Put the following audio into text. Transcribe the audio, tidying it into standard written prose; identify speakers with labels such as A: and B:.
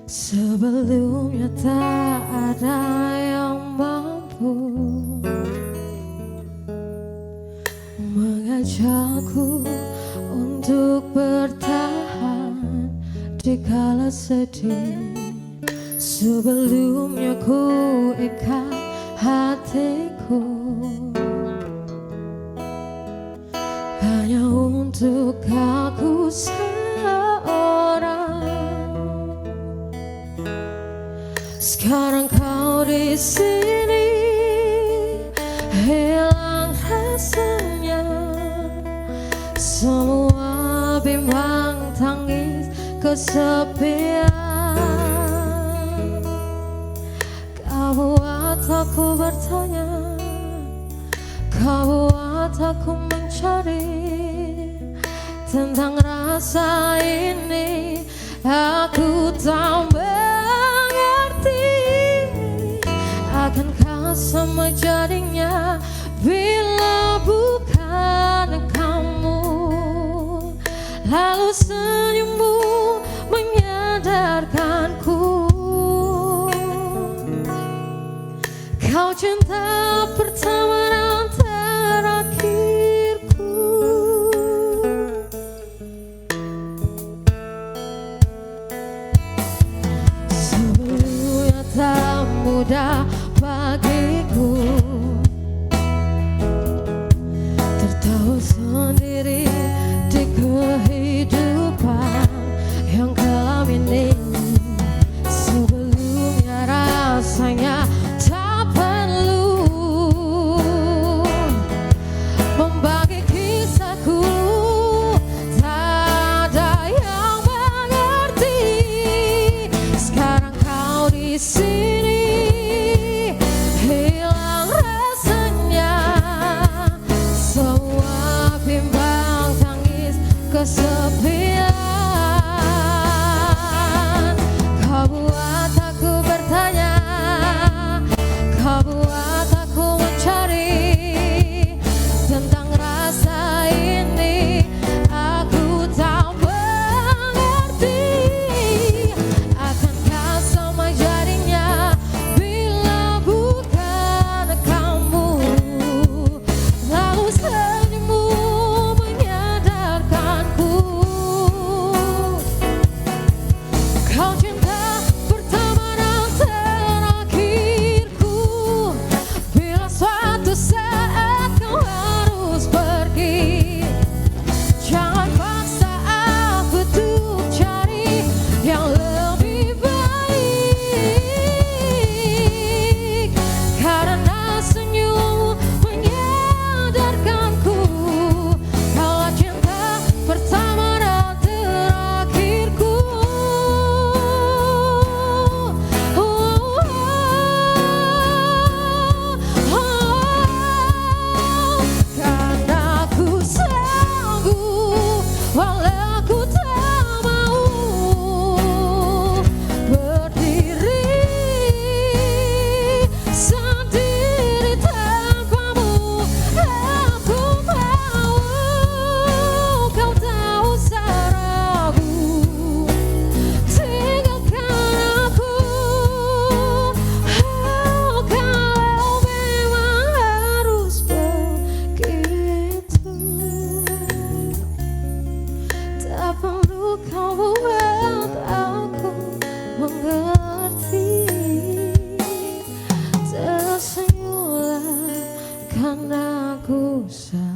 A: Sebelumnya tak ada yang mampu mengajakku untuk bertahan di kala sedih. Sebelumnya ku ikat hatiku hanya untuk aku seorang. Sekarang kau di sini, hilang rasanya. Semua bimbang tangis kesepian. Kau buat aku bertanya, kau buat aku mencari tentang rasa ini. Aku tak mengerti, akankah sama jadinya bila bukan kamu. Lalu senyummu menyadarkanku, kau cinta pertama dan terakhirku. Sebelumnya tak mudah bagiku tertawa sendiri di kehidupan yang kelam ini. Sebelumnya rasanya tak perlu membagi kisahku, tak ada yang mengerti. Sekarang kau di sini, hilang rasanya. Semua bimbang tangis kesepian. Kau buat aku bertanya, kau buat aku mencari tentang rasa ini. Aku tak mengerti, akankah sama jadinya bila bukan kamu. Lalu senyummu menyadarkanku, kau cinta pertama dan terakhirku. Bila suatu saat kau harus pergi, jangan paksa aku untuk cari yang lebih baik. Karena senyum menyadarkanku, kaulah cinta pertama dan terakhirku. Karena aku sanggup walau aku tak mau berdiri sendiri tanpamu. Aku mau kau tak usah ragu, tinggalkan aku. Oh, kalau memang harus begitu, tak perlu kau buat aku mengerti. Tersenyumlah karena aku sayang.